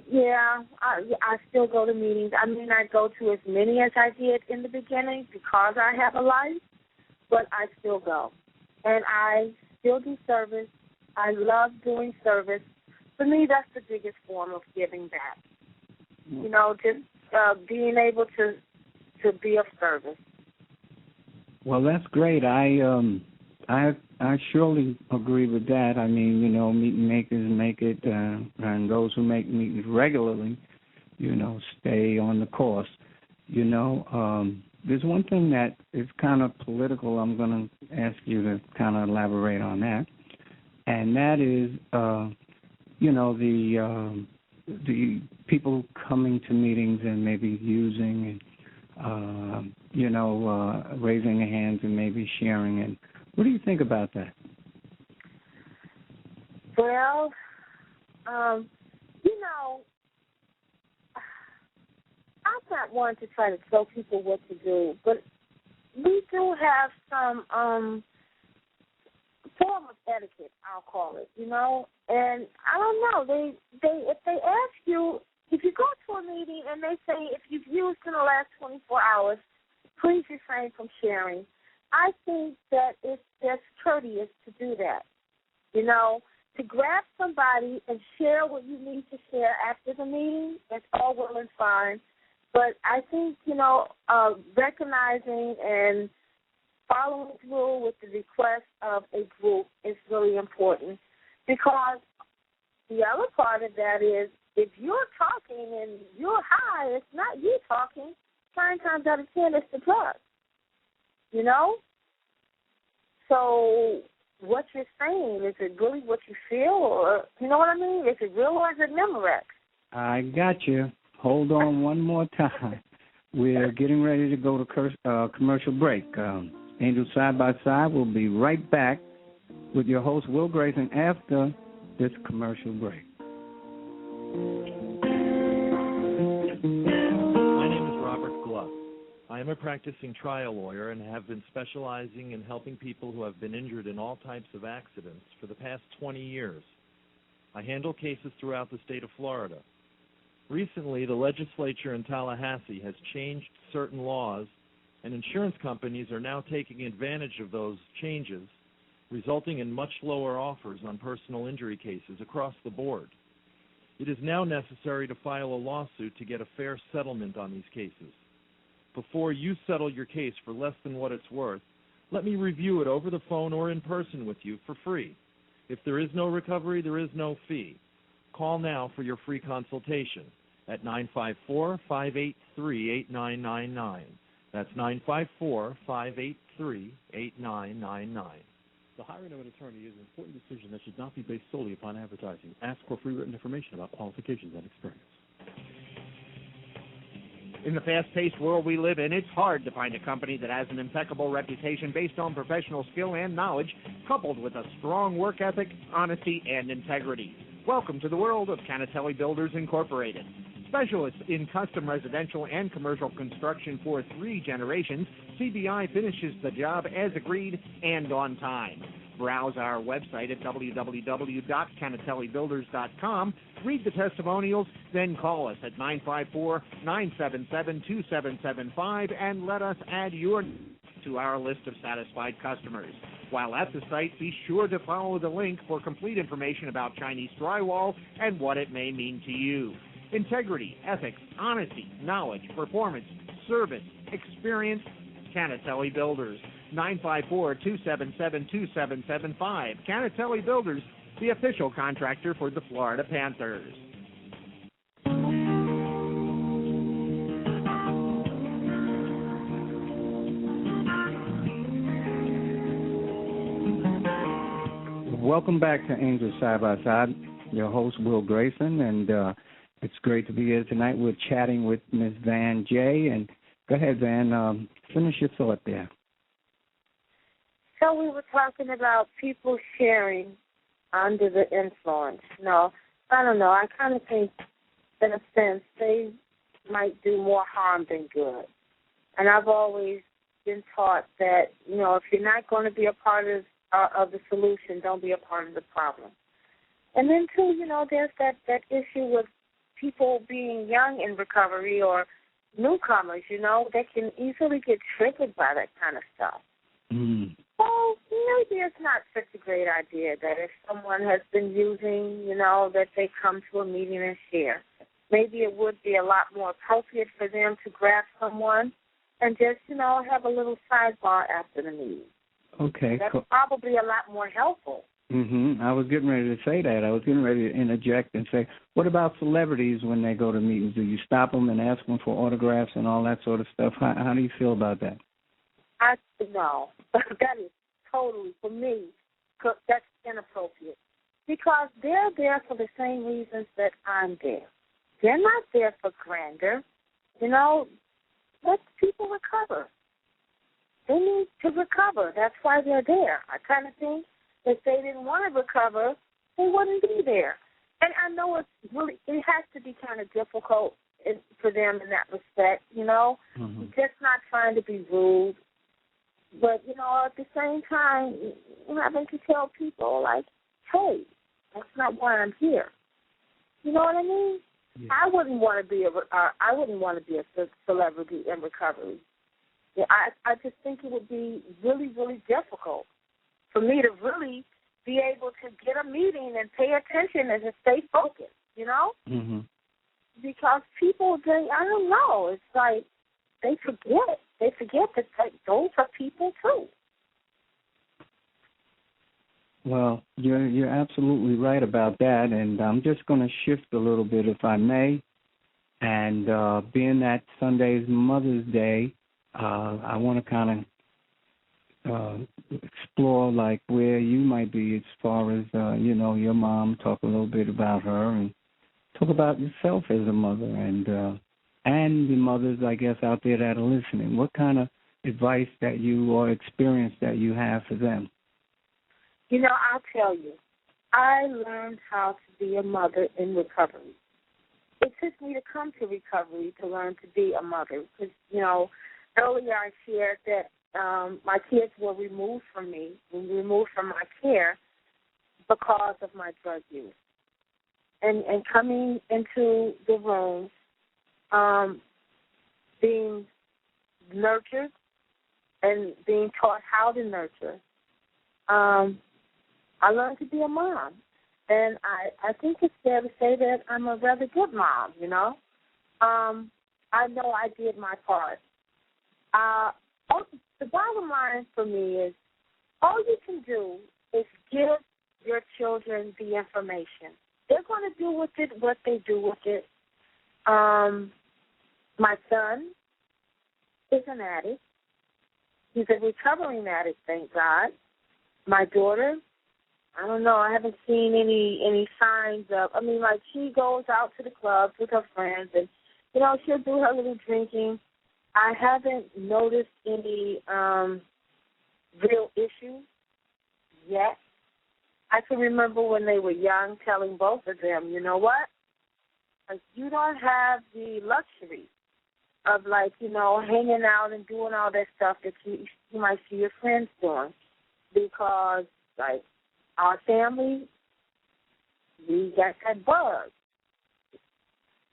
still go to meetings. I may not go to as many as I did in the beginning because I have a life, but I still go. And I still do service. I love doing service. For me, that's the biggest form of giving back. You know, just being able to be of service. Well, that's great. I surely agree with that. I mean, you know, meeting makers make it, and those who make meetings regularly, you know, stay on the course. You know, there's one thing that is kind of political. I'm going to ask you to kind of elaborate on that, and that is, you know, the people coming to meetings and maybe using, you know, raising their hands and maybe sharing it. What do you think about that? Well, you know, I'm not one to try to tell people what to do, but we do have some form of etiquette, I'll call it, you know. And I don't know, they if they ask you, if you go to a meeting and they say if you've used in the last 24 hours, please refrain from sharing. I think that it's just courteous to do that, you know, to grab somebody and share what you need to share after the meeting. That's all well and fine. But I think, you know, recognizing and following through with the request of a group is really important, because the other part of that is if you're talking and you're high, it's not you talking. 9 times out of 10, it's the drug, you know? So what you're saying, is it really what you feel? Or, you know what I mean? Is it real or is it Memorex? I got you. Hold on one more time. We're getting ready to go to commercial break. Angel Side by Side will be right back with your host, Will Grayson, after this commercial break. My name is Robert Gluck. I am a practicing trial lawyer and have been specializing in helping people who have been injured in all types of accidents for the past 20 years. I handle cases throughout the state of Florida. Recently, the legislature in Tallahassee has changed certain laws, and insurance companies are now taking advantage of those changes, resulting in much lower offers on personal injury cases across the board. It is now necessary to file a lawsuit to get a fair settlement on these cases. Before you settle your case for less than what it's worth, let me review it over the phone or in person with you for free. If there is no recovery, there is no fee. Call now for your free consultation at 954-583-8999. That's 954-583-8999. The hiring of an attorney is an important decision that should not be based solely upon advertising. Ask for free written information about qualifications and experience. In the fast-paced world we live in, it's hard to find a company that has an impeccable reputation based on professional skill and knowledge, coupled with a strong work ethic, honesty, and integrity. Welcome to the world of Canatelli Builders Incorporated. Specialists in custom residential and commercial construction for 3 generations, CBI finishes the job as agreed and on time. Browse our website at www.canatellibuilders.com, read the testimonials, then call us at 954-977-2775 and let us add your to our list of satisfied customers. While at the site, be sure to follow the link for complete information about Chinese drywall and what it may mean to you. Integrity, ethics, honesty, knowledge, performance, service, experience, Canatelli Builders. 954-277-2775. Canatelli Builders, the official contractor for the Florida Panthers. Welcome back to Angel Side by Side. Your host, Will Grayson, and it's great to be here tonight. We're chatting with Ms. Van J. And go ahead, Van, finish your thought there. So we were talking about people sharing under the influence. No, I don't know. I kind of think, in a sense, they might do more harm than good. And I've always been taught that, you know, if you're not going to be a part of the solution, don't be a part of the problem. And then, too, you know, there's that issue with people being young in recovery or newcomers, they can easily get triggered by that kind of stuff. Mm. So maybe it's not such a great idea that if someone has been using, that they come to a meeting and share. Maybe it would be a lot more appropriate for them to grab someone and just, have a little sidebar after the meeting. Okay. That's probably a lot more helpful. Mm-hmm. I was getting ready to say that. I was getting ready to interject and say, what about celebrities when they go to meetings? Do you stop them and ask them for autographs and all that sort of stuff? How do you feel about that? No, that is totally, for me, that's inappropriate. Because they're there for the same reasons that I'm there. They're not there for grandeur. Let people recover. They need to recover. That's why they're there. I kind of think if they didn't want to recover, they wouldn't be there. And I know it has to be kind of difficult for them in that respect, Mm-hmm. Just not trying to be rude. But, at the same time, having to tell people, like, hey, that's not why I'm here. You know what I mean? Yeah. I wouldn't want to be a celebrity in recovery. Yeah, I just think it would be really, really difficult for me to really be able to get a meeting and pay attention and to stay focused, Mm-hmm. Because people, I don't know, it's like they forget. They forget that those are people too. Well, you're absolutely right about that, and I'm just going to shift a little bit, if I may. And being that Sunday's Mother's Day, I want to kind of explore like where you might be as far as your mom. Talk a little bit about her and talk about yourself as a mother and the mothers, I guess, out there that are listening. What kind of advice that you or experience that you have for them? I'll tell you, I learned how to be a mother in recovery. It took me to come to recovery to learn to be a mother because, earlier I shared that my kids were removed from me, removed from my care because of my drug use. And coming into the room, being nurtured and being taught how to nurture, I learned to be a mom. And I think it's fair to say that I'm a rather good mom, I know I did my part. The bottom line for me is all you can do is give your children the information. They're going to do with it what they do with it. My son is an addict. He's a recovering addict, thank God. My daughter, I don't know, I haven't seen any signs of, she goes out to the clubs with her friends and, she'll do her little drinking. I haven't noticed any real issues yet. I can remember when they were young telling both of them, you know what? You don't have the luxury of, hanging out and doing all that stuff that you might see your friends doing because, our family, we got that bug.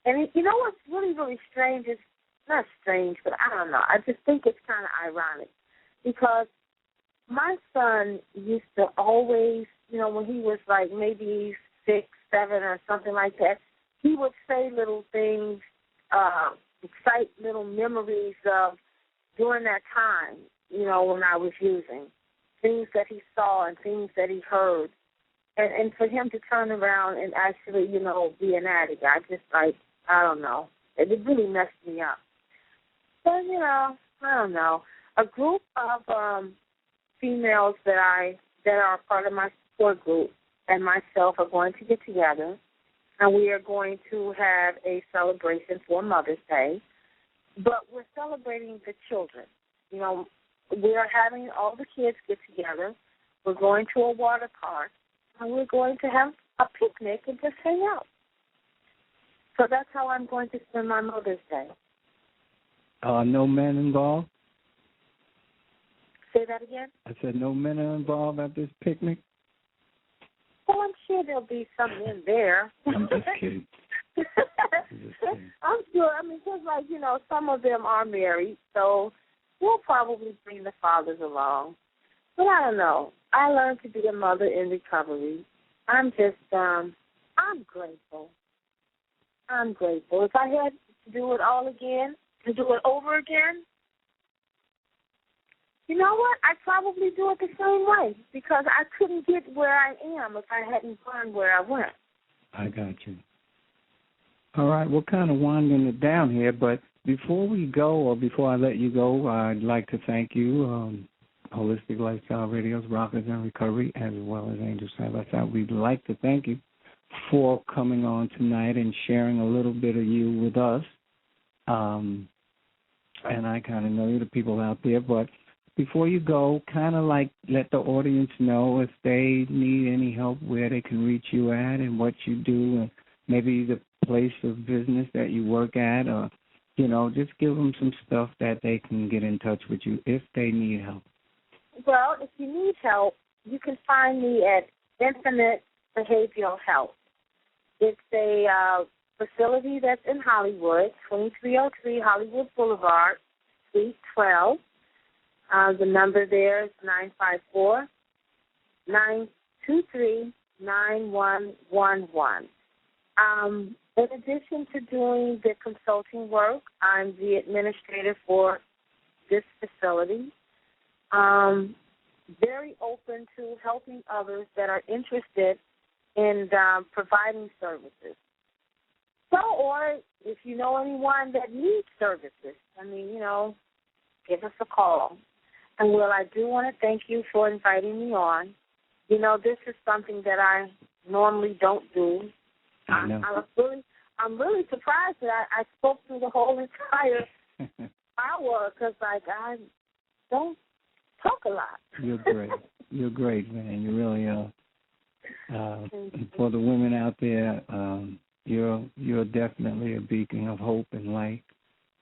And what's really, really strange is, not strange, but I don't know. I just think it's kind of ironic because my son used to always, when he was maybe 6, 7 or something like that, he would say little things, excite little memories of during that time, when I was using, things that he saw and things that he heard. And for him to turn around and actually, be an addict, I just I don't know. It really messed me up. But, I don't know. A group of females that are part of my support group and myself are going to get together, and we are going to have a celebration for Mother's Day. But we're celebrating the children. We are having all the kids get together. We're going to a water park, and we're going to have a picnic and just hang out. So that's how I'm going to spend my Mother's Day. No men involved? Say that again? I said no men are involved at this picnic? Well, I'm sure there'll be some in there. I'm just kidding. I'm sure. I mean, just like, some of them are married, so we'll probably bring the fathers along. But I don't know. I learned to be a mother in recovery. I'm just, I'm grateful. I'm grateful. If I had to do it all again, to do it over again, you know what? I'd probably do it the same way because I couldn't get where I am if I hadn't gone where I went. I got you. All right, we're kind of winding it down here, but before we go, or before I let you go, I'd like to thank you, Holistic Lifestyle Radio's Rockers in Recovery, as well as Angel Side by Side. We'd like to thank you for coming on tonight and sharing a little bit of you with us. And I kind of know you, the people out there, but before you go, kind of like let the audience know if they need any help, where they can reach you at and what you do, and maybe the place of business that you work at, or, just give them some stuff that they can get in touch with you if they need help. Well, if you need help, you can find me at Infinite Behavioral Health. It's a facility that's in Hollywood, 2303 Hollywood Boulevard, Suite 12. The number there is 954-923-9111. In addition to doing the consulting work, I'm the administrator for this facility. Very open to helping others that are interested in providing services. So, or if you know anyone that needs services, give us a call. And, Will, I do want to thank you for inviting me on. This is something that I normally don't do. I know. I'm really surprised that I spoke through the whole entire hour because, I don't talk a lot. You're great. You're great, man. You really are. For the women out there, you're definitely a beacon of hope and light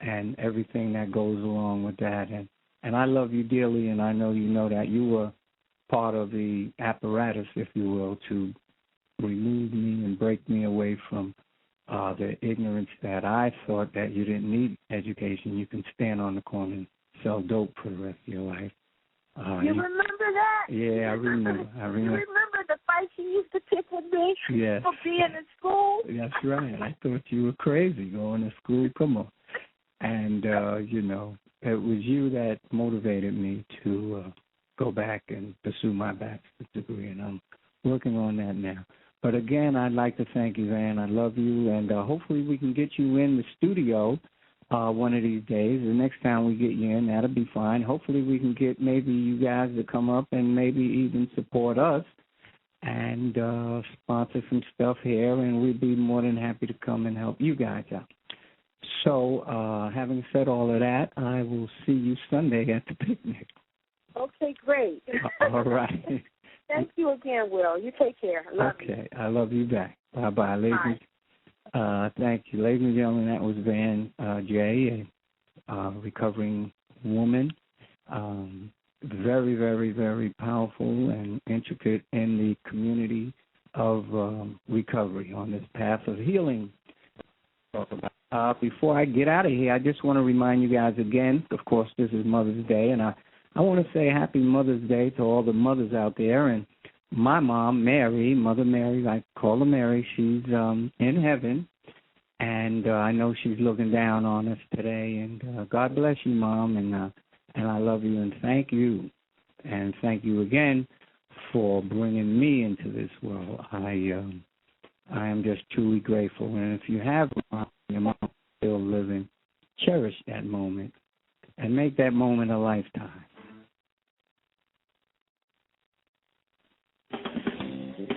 and everything that goes along with that. And I love you dearly, and I know you know that. You were part of the apparatus, if you will, to remove me and break me away from the ignorance that I thought that you didn't need education. You can stand on the corner and sell dope for the rest of your life. You remember that? Yeah, I remember. You remember the fight you used to pick with me yes. for being in school? That's right. I thought you were crazy going to school. Come on. And, it was you that motivated me to go back and pursue my bachelor's degree, and I'm working on that now. But, again, I'd like to thank you, Van. I love you, and hopefully we can get you in the studio one of these days. The next time we get you in, that'll be fine. Hopefully we can get maybe you guys to come up and maybe even support us and sponsor some stuff here, and we'd be more than happy to come and help you guys out. So having said all of that, I will see you Sunday at the picnic. Okay, great. All right. Thank you again, Will. You take care. I love you. Okay, I love you back. Bye-bye, ladies. Thank you. Ladies and gentlemen, that was Van J., a recovering woman. Very, very, very powerful and intricate in the community of recovery on this path of healing. Before I get out of here, I just want to remind you guys again, of course, this is Mother's Day, and I want to say Happy Mother's Day to all the mothers out there. And my mom, Mary, Mother Mary, I call her Mary, she's in heaven, and I know she's looking down on us today. And God bless you, Mom, and I love you, and thank you. And thank you again for bringing me into this world. I am just truly grateful. And if you have a mom, your mom still living, cherish that moment and make that moment a lifetime.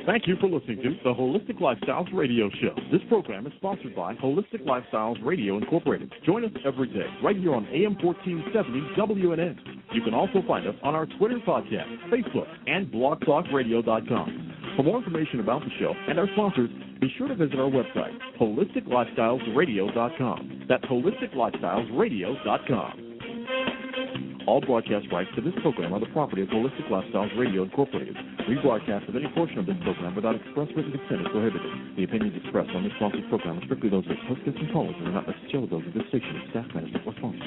Thank you for listening to the Holistic Lifestyles Radio Show. This program is sponsored by Holistic Lifestyles Radio Incorporated. Join us every day right here on AM 1470 WNN. You can also find us on our Twitter podcast, Facebook, and blogtalkradio.com. For more information about the show and our sponsors, be sure to visit our website, holisticlifestylesradio.com. That's holisticlifestylesradio.com. All broadcast rights to this program are the property of Holistic Lifestyles Radio Incorporated. Rebroadcast of any portion of this program without express written consent is prohibited. The opinions expressed on this sponsored program are strictly those of its hostess and callers and are not necessarily those of this station, staff, management, or sponsors.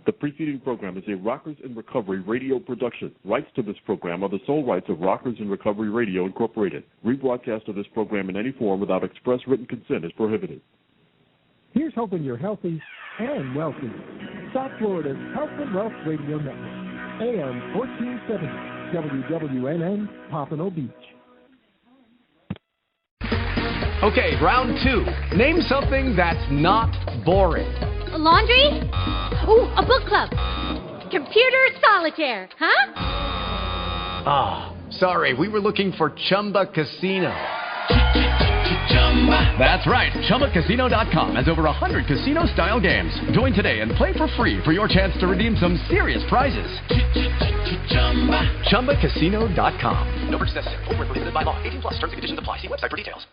The preceding program is a Rockers in Recovery radio production. Rights to this program are the sole rights of Rockers in Recovery Radio Incorporated. Rebroadcast of this program in any form without express written consent is prohibited. Here's hoping you're healthy and wealthy. South Florida's Health and Wealth Radio Network, AM 1470, WWNN, Pompano Beach. Okay, round two. Name something that's not boring. A laundry? Ooh, a book club. Computer solitaire, huh? Ah, sorry, we were looking for Chumba Casino. That's right, ChumbaCasino.com has over 100 casino-style games. Join today and play for free for your chance to redeem some serious prizes. ChumbaCasino.com. No purchase necessary. Void where prohibited by law. 18+ terms and conditions apply. See website for details.